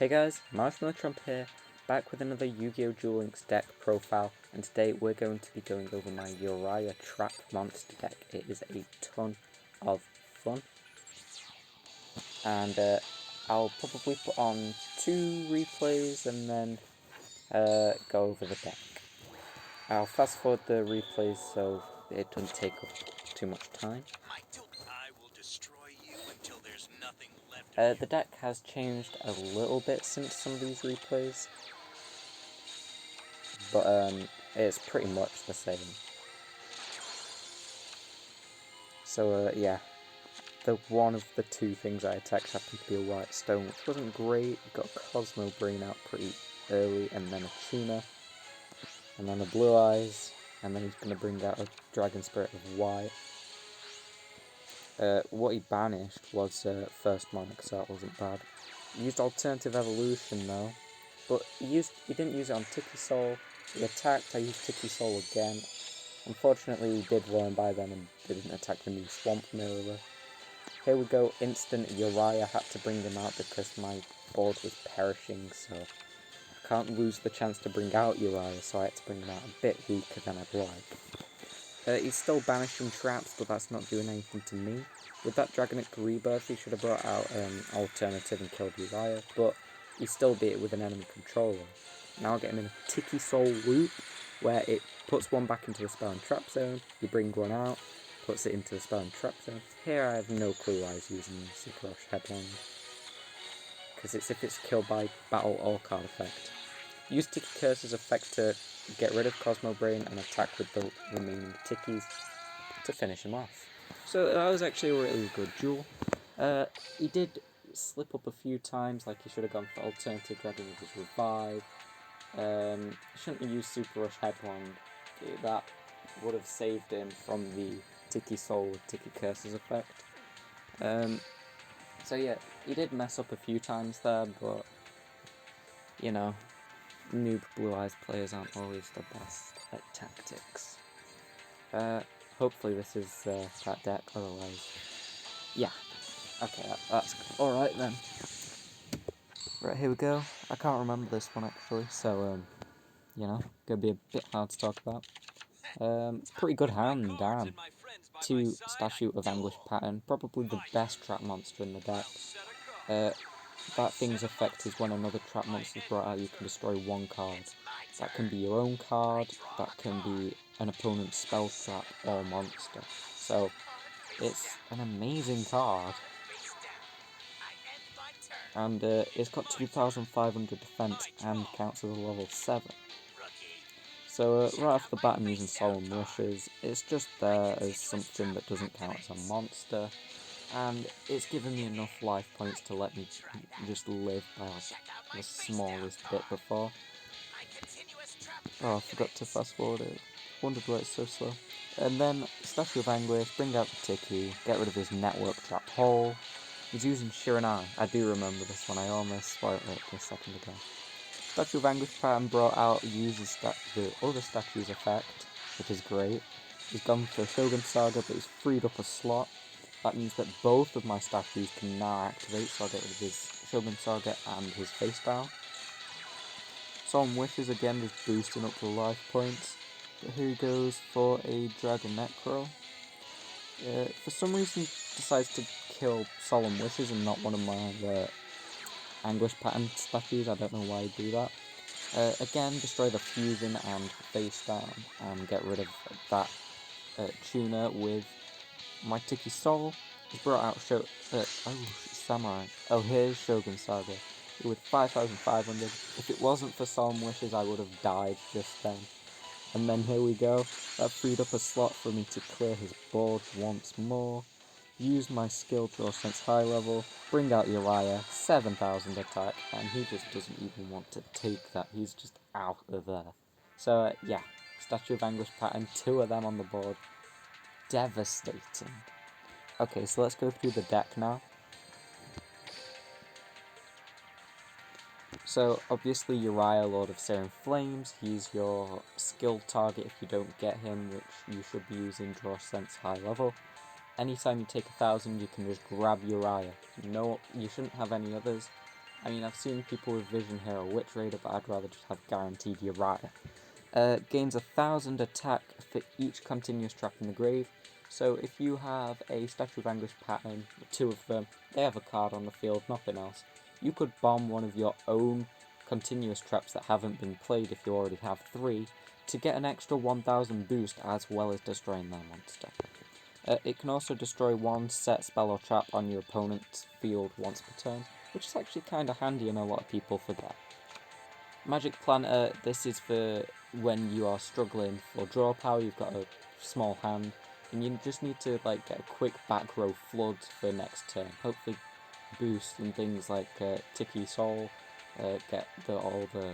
Hey guys, Marshmallow Trump here, back with another Yu-Gi-Oh! Duel Links deck profile, and today we're going to be going over my Uria Trap Monster deck. It is a ton of fun, and I'll probably put on 2 replays and then go over the deck. I'll fast forward the replays so it doesn't take up too much time. The deck has changed a little bit since some of these replays, but it's pretty much the same. So yeah, the one of the 2 things I attacked happened to be a white stone, which wasn't great. It got Cosmo Brain out pretty early, and then a Tuna, and then a Blue Eyes, and then he's going to bring out a Dragon Spirit of white. What he banished was First Monarch, so that wasn't bad. He used Alternative Evolution though, but he didn't use it on Tiki Soul. He attacked, I used Tiki Soul again. Unfortunately he did learn by then and didn't attack the new Swamp Mirror. Here we go, instant Uria. Had to bring him out because my board was perishing, so I can't lose the chance to bring out Uria, so I had to bring him out a bit weaker than I'd like. He's still banishing traps, but that's not doing anything to me. With that Dragonic Rebirth, he should have brought out Alternative and killed Uria, but he still beat it with an enemy controller. Now I get him in a Tiki Soul loop, where it puts one back into the spell and trap zone, you bring one out, puts it into the spell and trap zone. Here I have no clue why he's using Synchro Headlong, because it's if it's killed by battle or card effect. Use Tiki Curse's effect to get rid of Cosmo Brain and attack with the remaining Tikis to finish him off. So that was actually a really good duel. He did slip up a few times, like he should have gone for Alternative Dragon with his Revive. Shouldn't have used Super Rush Headlong. That would have saved him from the Tiki Soul with Tiki Curse's effect. So yeah, he did mess up a few times there, but you know, noob Blue Eyes players aren't always the best at tactics. Hopefully this is that deck, otherwise, yeah. Okay, that's alright then. Right, here we go. I can't remember this one actually, so, you know, gonna be a bit hard to talk about. Pretty good hand, damn. 2 Statue of Anguish pattern, probably the best trap monster in the deck. That thing's effect is when another trap monster is brought out, you can destroy 1 card. That can be your own card, that can be an opponent's spell trap or monster. So, it's an amazing card. And it's got 2500 defense and counts as a level 7. So right off the bat I'm using Solemn Wishes. It's just there as something that doesn't count as a monster, and it's given me enough life points to let me just live by like the smallest bit before. Oh, I forgot to fast forward it. Wondered why it's so slow. And then Statue of Anguish, bring out the Tiki, get rid of his network trap hole. He's using Shiranai. I do remember this one, I almost spoiled it a second ago. Statue of Anguish pattern brought out uses the other statue's effect, which is great. He's gone for Shogun Saga, but he's freed up a slot. That means that both of my statues can now activate, so I'll get rid of his Shogun Saga and his face down. Solemn Wishes again, just boosting up the life points. But here he goes for a Dragon Necro. For some reason, he decides to kill Solemn Wishes and not one of my Anguish pattern statues. I don't know why he'd do that. Again, destroy the fusion and face down and get rid of that Tuna with my Tiki Soul. He's brought out Samurai. Oh, here's Shogun Saga with 5500. If it wasn't for Solemn Wishes, I would have died just then. And then here we go. That freed up a slot for me to clear his board once more. Use my skill draw sense high level, bring out Uria, 7000 attack, and he just doesn't even want to take that, he's just out of there. So yeah, Statue of Anguish pattern, 2 of them on the board. Devastating. Okay, so let's go through the deck now. So obviously Uria, Lord of Searing Flames, he's your skill target if you don't get him, which you should be using draw sense high level. Anytime you take 1000, you can just grab Uria. No, you shouldn't have any others. I mean, I've seen people with Vision Hero Witch Raider, but I'd rather just have guaranteed Uriah. Gains 1000 attack for each continuous trap in the grave. So if you have a Statue of Anguish pattern, 2 of them, they have a card on the field, nothing else, you could bomb one of your own continuous traps that haven't been played if you already have 3, to get an extra 1000 boost as well as destroying their monster. It can also destroy 1 set spell or trap on your opponent's field once per turn, which is actually kinda handy and a lot of people forget. Magic Planter, this is for when you are struggling for draw power, you've got a small hand, and you just need to like get a quick back row flood for next turn. Hopefully boost and things like Tiki Soul, get all the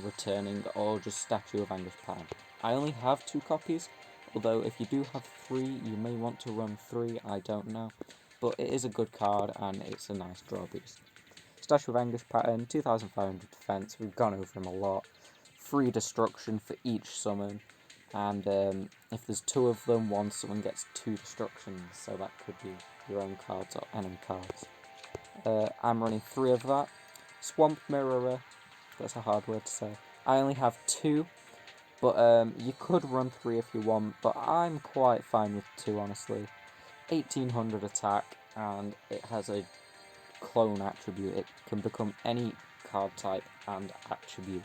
returning, or just Statue of Anguish pattern. I only have 2 copies, although if you do have 3, you may want to run 3, I don't know. But it is a good card and it's a nice draw boost. Statue of Anguish pattern, 2500 defense, we've gone over him a lot. 3 destruction for each summon, and if there's 2 of them, one summon gets 2 destructions, so that could be your own cards or enemy cards. I'm running 3 of that. Swamp Mirrorer, that's a hard word to say. I only have 2, but you could run 3 if you want, but I'm quite fine with 2, honestly. 1800 attack, and it has a clone attribute. It can become any card type and attribute.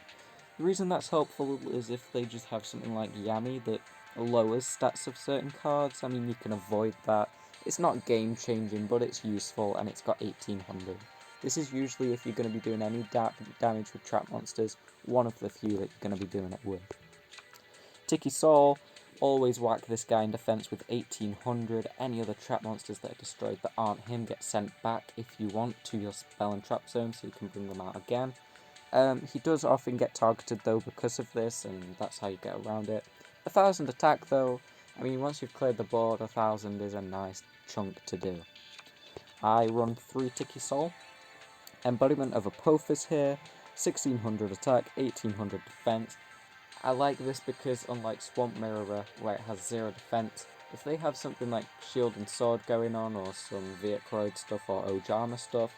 The reason that's helpful is if they just have something like Yami that lowers stats of certain cards. I mean, you can avoid that. It's not game changing, but it's useful, and it's got 1800. This is usually if you're going to be doing any damage with trap monsters, one of the few that you're going to be doing it with. Tiki Soul, always whack this guy in defense with 1800. Any other trap monsters that are destroyed that aren't him get sent back if you want to your spell and trap zone, so you can bring them out again. He does often get targeted though because of this, and that's how you get around it. 1000 attack though, I mean, once you've cleared the board, 1000 is a nice chunk to do. I run 3 Tiki Soul. Embodiment of APOPHISK here, 1600 attack, 1800 defense. I like this because unlike Swamp Mirrorer, where it has 0 defense, if they have something like Shield and Sword going on, or some Vietcroid stuff or Ojama stuff,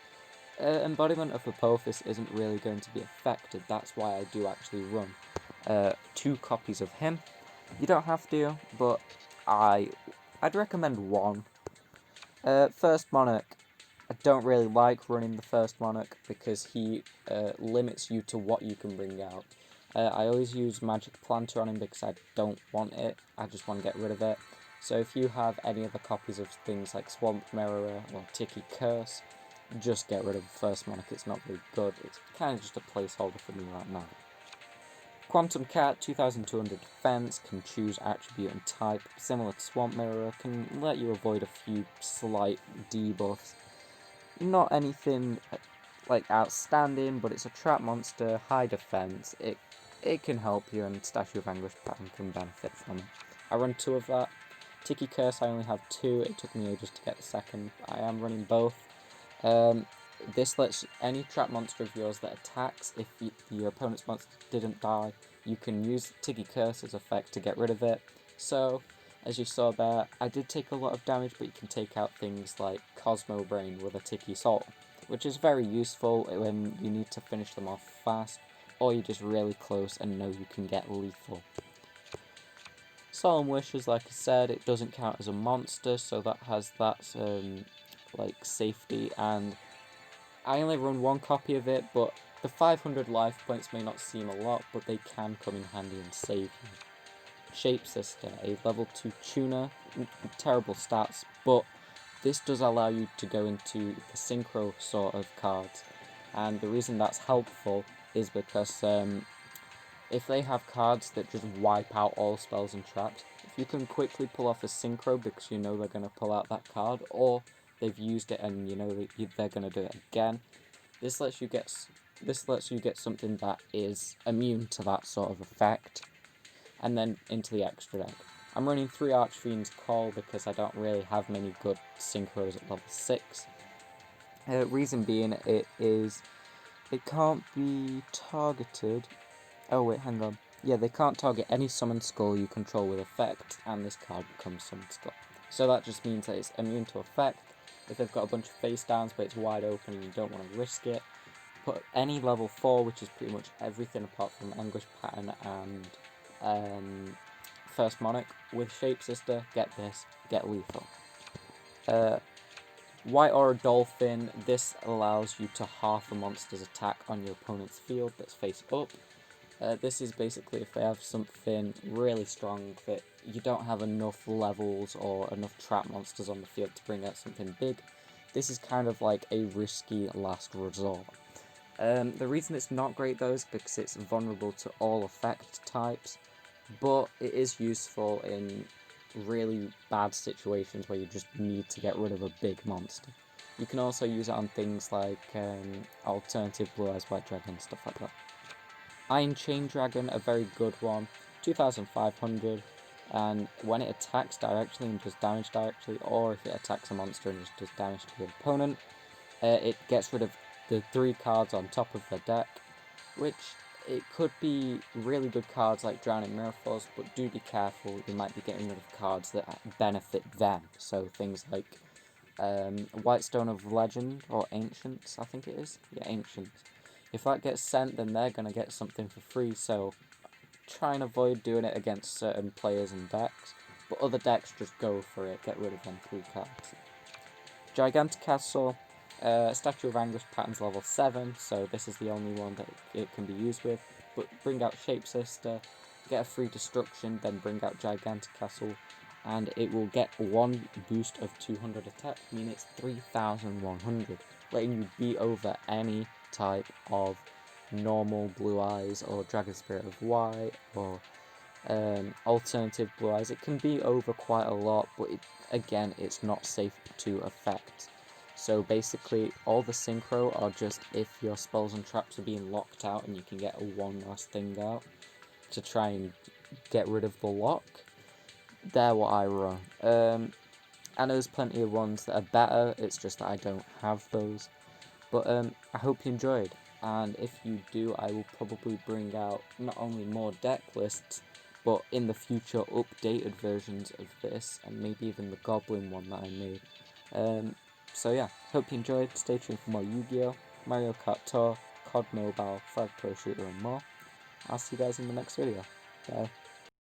Embodiment of APOPHISK isn't really going to be affected. That's why I do actually run 2 copies of him. You don't have to, but I'd recommend 1. First Monarch, I don't really like running the First Monarch because he limits you to what you can bring out. I always use Magic Planter on him because I don't want it, I just want to get rid of it. So if you have any other copies of things like Swamp Mirrorer or Tiki Curse, just get rid of the First Monarch. It's not very good, it's kind of just a placeholder for me right now. Quantum Cat, 2200 defense, can choose attribute and type, similar to Swamp Mirrorer, can let you avoid a few slight debuffs. Not anything like outstanding, but it's a trap monster, high defense, it can help you, and Statue of Anguish pattern can benefit from it. I run 2 of that. Tiki Curse, I only have 2, it took me ages to get the second. I am running both. This lets any trap monster of yours that attacks, if your opponent's monster didn't die, you can use Tiki Curse's effect to get rid of it. So, as you saw there, I did take a lot of damage, but you can take out things like Cosmo Brain with a Tiki Soul, which is very useful when you need to finish them off fast, or you're just really close and know you can get lethal. Solemn Wishes, like I said, it doesn't count as a monster, so that has that like safety, and I only run 1 copy of it, but the 500 life points may not seem a lot, but they can come in handy and save you. Shapesister, a level 2 tuner, terrible stats, but this does allow you to go into the Synchro sort of cards, and the reason that's helpful is because if they have cards that just wipe out all spells and traps, if you can quickly pull off a Synchro because you know they're going to pull out that card, or they've used it and you know that they're going to do it again, this lets you get something that is immune to that sort of effect, and then into the extra deck. I'm running 3 ARCHFIEND'S Call because I don't really have many good Synchros at level 6. Reason being, it can't be targeted. Oh wait, hang on. Yeah, they can't target any Summoned Skull you control with effect, and this card becomes Summoned Skull. So that just means that it's immune to effect. If they've got a bunch of face downs but it's wide open and you don't want to risk it, put any level 4, which is pretty much everything apart from Anguish pattern and First Monarch, with Shapesister, get this, get lethal. White or a Dolphin, this allows you to half a monster's attack on your opponent's field that's face up. This is basically if they have something really strong that you don't have enough levels or enough trap monsters on the field to bring out something big. This is kind of like a risky last resort. The reason it's not great though is because it's vulnerable to all effect types, but it is useful in really bad situations where you just need to get rid of a big monster. You can also use it on things like alternative Blue Eyes White Dragon, stuff like that. Iron Chain Dragon, a very good one, 2500, and when it attacks directly and does damage directly, or if it attacks a monster and just does damage to your opponent, it gets rid of the 3 cards on top of the deck, which it could be really good cards like Drowning Mirrorforce, but do be careful, you might be getting rid of cards that benefit them, so things like Whitestone of Legend, or Ancients, I think it is, yeah, Ancients. If that gets sent, then they're going to get something for free, so try and avoid doing it against certain players and decks, but other decks just go for it, get rid of them 3 cards. Giganticastle, Statue of Anguish pattern's level 7, so this is the only one that it can be used with, but bring out Shapesister, get a free destruction, then bring out Giganticastle, and it will get 1 boost of 200 attack, meaning it's 3100, letting you beat over any type of normal Blue Eyes or Dragon Spirit of White or alternative Blue Eyes. It can be over quite a lot, but again, it's not safe to affect. So basically, all the Synchro are just if your spells and traps are being locked out and you can get a one last thing out to try and get rid of the lock. They're what I run. I know there's plenty of ones that are better, it's just that I don't have those. But I hope you enjoyed, and if you do, I will probably bring out not only more deck lists, but in the future updated versions of this, and maybe even the Goblin one that I made. So yeah, hope you enjoyed, stay tuned for more Yu-Gi-Oh!, Mario Kart Tour, COD Mobile, Flag Pro Shooter and more. I'll see you guys in the next video. Bye.